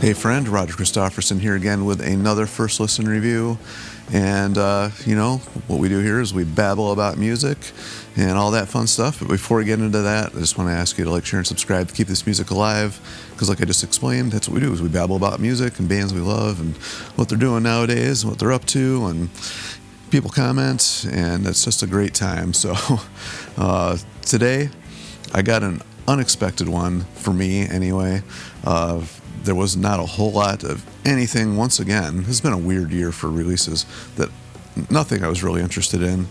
Hey friend, Roger Christofferson here again with another first listen review. And, what we do here is we babble about music and all that fun stuff. But before we get into that, I just want to ask you to like, share, and subscribe to keep this music alive. Because like I just explained, that's what we do, is we babble about music and bands we love and what they're doing nowadays and what they're up to. And people comment, and it's just a great time. So today, I got an unexpected one for me anyway. There was not a whole lot of anything. Once again, this has been a weird year for releases, that nothing I was really interested in.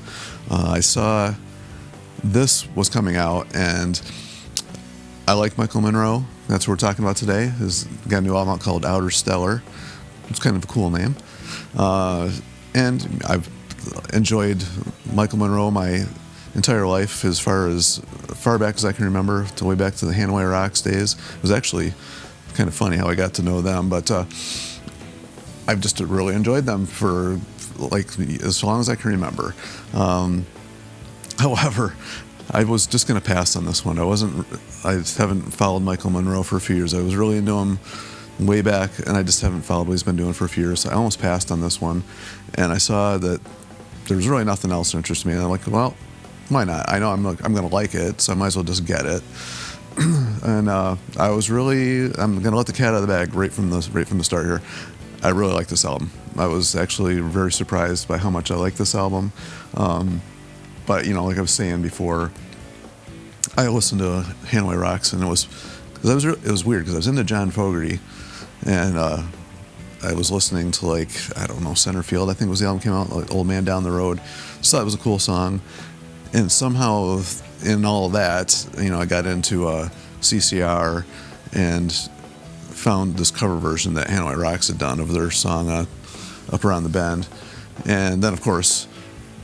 I saw this was coming out, and I like Michael Monroe. That's what we're talking about today. He's got a new album out called Outerstellar. It's kind of a cool name. And I've enjoyed Michael Monroe my entire life, as far back as I can remember, to way back to the Hanoi Rocks days. It was actually kind of funny how I got to know them, but I've just really enjoyed them for like as long as I can remember. However, I was just going to pass on this one. I haven't followed Michael Monroe for a few years. I was really into him way back, and I just haven't followed what he's been doing for a few years. So I almost passed on this one, and I saw that there was really nothing else that interested me. And I'm like, well, why not? I know I'm going to like it, so I might as well just get it. And I'm going to let the cat out of the bag right from the start here. I really like this album. I was actually very surprised by how much I like this album. But like I was saying before, I listened to Hanoi Rocks, and it was weird because I was into John Fogerty, and I was listening to Centerfield, I think was the album came out, like Old Man Down the Road. So that was a cool song, and somehow in all of that, I got into CCR and found this cover version that Hanoi Rocks had done of their song Up Around the Bend. And then, of course,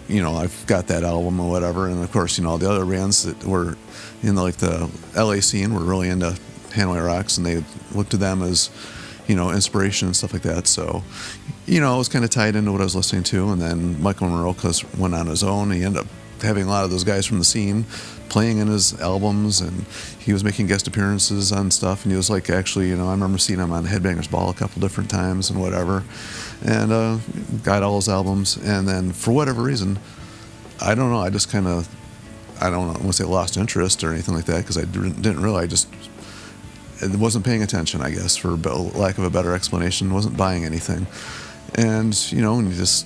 I've got that album or whatever. And, of course, all the other bands that were in the LA scene were really into Hanoi Rocks, and they looked to them as, inspiration and stuff like that. So, it was kind of tied into what I was listening to. And then Michael Monroe went on his own. He ended up having a lot of those guys from the scene playing in his albums, and he was making guest appearances on stuff, and he was actually, I remember seeing him on Headbangers Ball a couple different times and whatever, and got all his albums. And then for whatever reason, I don't know, I just kind of, I don't want to say lost interest or anything like that, because I didn't really, I wasn't paying attention, I guess, for lack of a better explanation. Wasn't buying anything. And when you just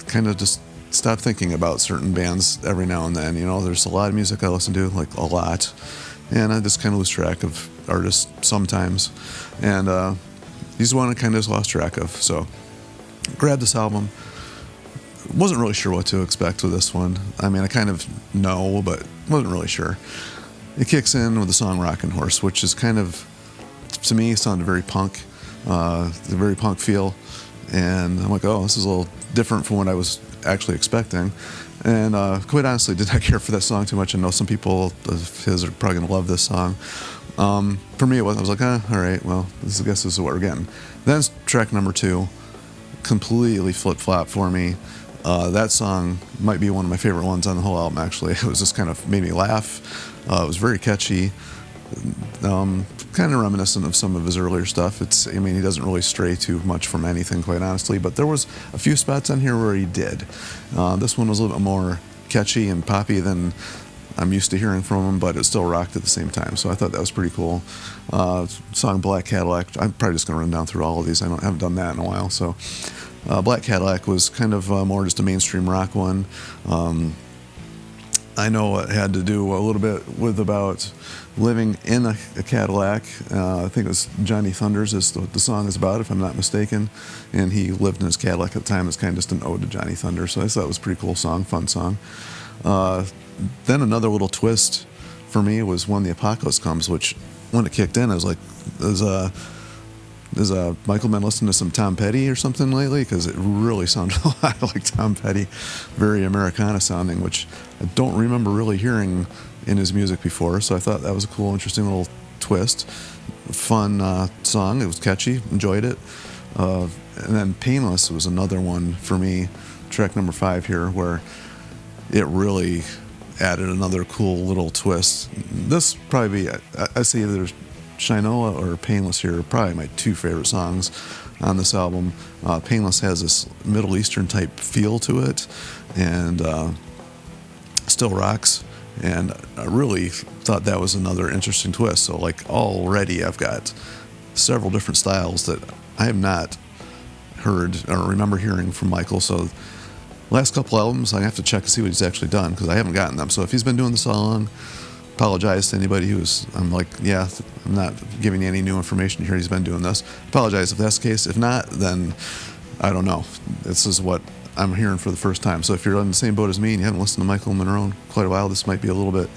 kind of just stop thinking about certain bands every now and then. There's a lot of music I listen to, like a lot, and I just kind of lose track of artists sometimes. And he's one I kind of just lost track of. So grabbed this album. Wasn't really sure what to expect with this one. I mean, I kind of know, but wasn't really sure. It kicks in with the song Rockin' Horse, which is kind of, to me, sounded very punk, a very punk feel. And I'm like, oh, this is a little different from what I was actually expecting. And quite honestly, did not care for that song too much. I know some people of his are probably going to love this song. For me, I was like, all right, well, I guess this is what we're getting. Then track number 2, completely flip-flop for me. That song might be one of my favorite ones on the whole album, actually. It was just kind of made me laugh. It was very catchy. Kind of reminiscent of some of his earlier stuff. He doesn't really stray too much from anything, quite honestly, but there was a few spots on here where he did. This one was a little bit more catchy and poppy than I'm used to hearing from him, but it still rocked at the same time, so I thought that was pretty cool. Song Black Cadillac, I'm probably just going to run down through all of these. I haven't done that in a while. So Black Cadillac was kind of more just a mainstream rock one. I know it had to do a little bit with about living in a Cadillac. I think it was Johnny Thunders is the song is about, if I'm not mistaken. And he lived in his Cadillac at the time. It's kind of just an ode to Johnny Thunder. So I thought it was a pretty cool song, fun song. Then another little twist for me was When the Apocalypse Comes, which when it kicked in, I was like, Has Michael been listening to some Tom Petty or something lately? Because it really sounded a lot like Tom Petty, very Americana sounding, which I don't remember really hearing in his music before. So I thought that was a cool, interesting little twist. Fun song. It was catchy. Enjoyed it. And then Painless was another one for me, track number 5 here, where it really added another cool little twist. This probably be, I say either Shinola or Painless here are probably my two favorite songs on this album. Painless has this Middle Eastern type feel to it, and still rocks. And I really thought that was another interesting twist. So like already I've got several different styles that I have not heard or remember hearing from Michael. So last couple albums I have to check to see what he's actually done, because I haven't gotten them. So if he's been doing this all along, apologize to anybody who's, I'm like, yeah, I'm not giving you any new information here, he's been doing this. Apologize if that's the case. If not, then I don't know. This is what I'm hearing for the first time. So if you're on the same boat as me and you haven't listened to Michael Monroe in quite a while, this might be a little bit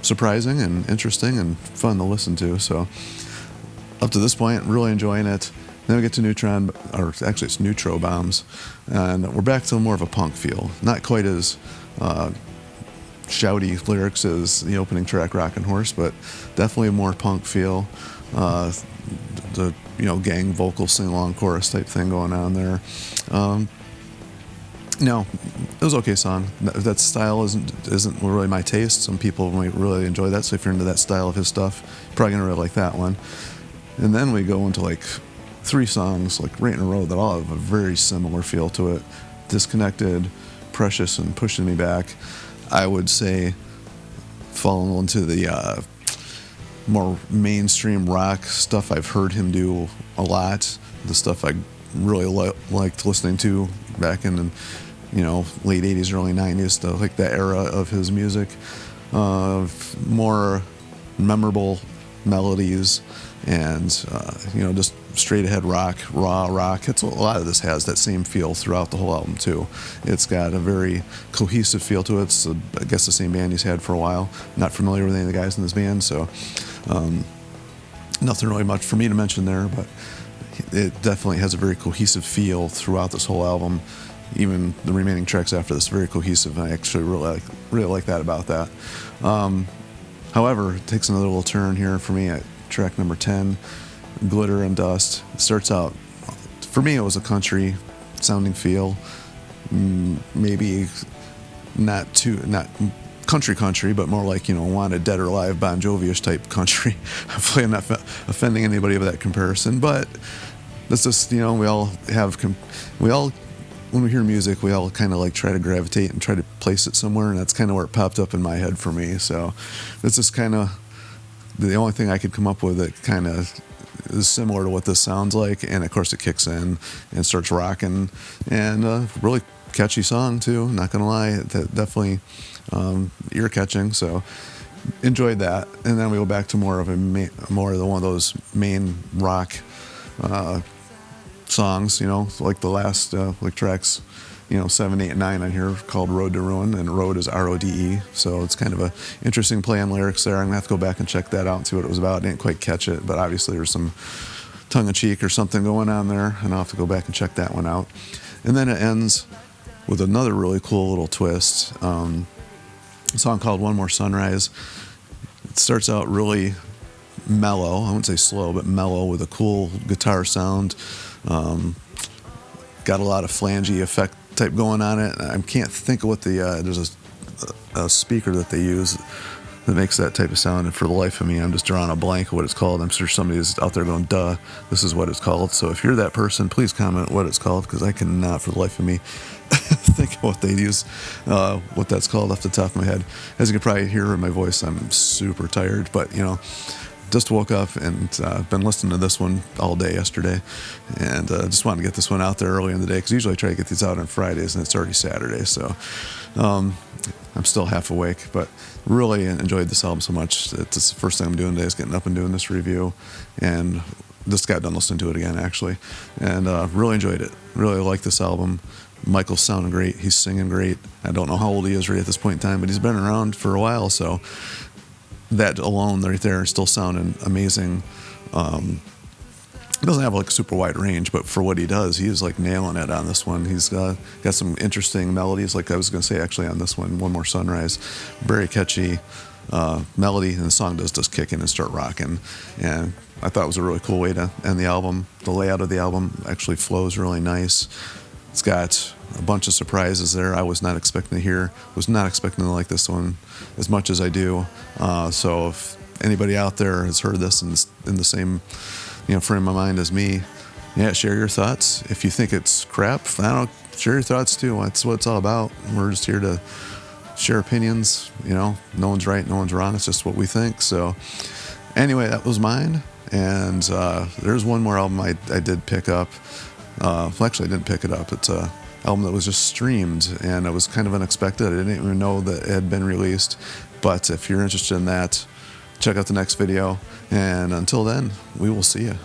surprising and interesting and fun to listen to. So up to this point, really enjoying it. Then we get to Neutron, or actually it's Neutro Bombs, and we're back to more of a punk feel. Not quite as shouty lyrics as the opening track, Rockin' Horse, but definitely a more punk feel. The gang vocal sing-along chorus type thing going on there. No, it was an okay song. That style isn't really my taste. Some people might really enjoy that, so if you're into that style of his stuff, you're probably gonna really like that one. And then we go into like 3 songs, like right in a row, that all have a very similar feel to it. Disconnected, Precious, and Pushing Me Back. I would say falling into the more mainstream rock stuff I've heard him do a lot. The stuff I really liked listening to back in late 80s, early 90s, like that era of his music. More memorable melodies and just straight ahead rock, raw rock. A lot of this has that same feel throughout the whole album too. It's got a very cohesive feel to it. It's I guess the same band he's had for a while. Not familiar with any of the guys in this band, so nothing really much for me to mention there, but it definitely has a very cohesive feel throughout this whole album. Even the remaining tracks after this, very cohesive, and I actually really like that about that. However, it takes another little turn here for me at track number 10, Glitter and Dust. It starts out, for me it was a country sounding feel, maybe not country, but more like, Wanted, Dead or Alive, Bon Jovi-ish type country. Hopefully I'm not offending anybody with that comparison, but that's just, when we hear music, we all kind of like try to gravitate and try to place it somewhere, and that's kind of where it popped up in my head for me. So it's just kind of the only thing I could come up with that kind of is similar to what this sounds like, and of course it kicks in and starts rocking, and really catchy song too, not gonna lie. Definitely ear catching, so enjoyed that. And then we go back to more of one of those main rock songs, like the last like tracks 7, 8, and 9 on here, called Road to Ruin, and Road is RODE, so it's kind of a interesting play on lyrics there. I'm gonna have to go back and check that out and see what it was about. I didn't quite catch it, but obviously there's some tongue-in-cheek or something going on there, and I'll have to go back and check that one out. And then it ends with another really cool little twist, a song called One More Sunrise. It starts out really mellow, I wouldn't say slow, but mellow, with a cool guitar sound. Got a lot of flangey effect type going on it. I can't think of what there's a speaker that they use that makes that type of sound, and for the life of me, I'm just drawing a blank of what it's called. I'm sure somebody's out there going, duh, this is what it's called. So if you're that person, please comment what it's called, because I cannot for the life of me think of what they use, what that's called off the top of my head. As you can probably hear in my voice, I'm super tired, but just woke up and been listening to this one all day yesterday, and just wanted to get this one out there early in the day, because usually I try to get these out on Fridays, and it's already Saturday, so I'm still half awake, but really enjoyed this album so much. It's the first thing I'm doing today is getting up and doing this review, and just got done listening to it again, actually, and really enjoyed it. Really like this album. Michael's sounding great. He's singing great. I don't know how old he is right at this point in time, but he's been around for a while, so that alone right there is still sounding amazing. He doesn't have like a super wide range, but for what he does, he is like nailing it on this one. He's got some interesting melodies, like I was going to say actually on this one, One More Sunrise. Very catchy melody, and the song does just kick in and start rocking. And I thought it was a really cool way to end the album. The layout of the album actually flows really nice. It's got a bunch of surprises there I was not expecting to hear. Was not expecting to like this one as much as I do. So anybody out there has heard this in the same, frame of mind as me, yeah, share your thoughts. If you think it's crap, I don't know, share your thoughts too. That's what it's all about. We're just here to share opinions. No one's right, no one's wrong. It's just what we think. So anyway, that was mine. And there's one more album I did pick up. Well, actually, I didn't pick it up. It's a album that was just streamed, and it was kind of unexpected. I didn't even know that it had been released. But if you're interested in that, check out the next video. And until then, we will see you.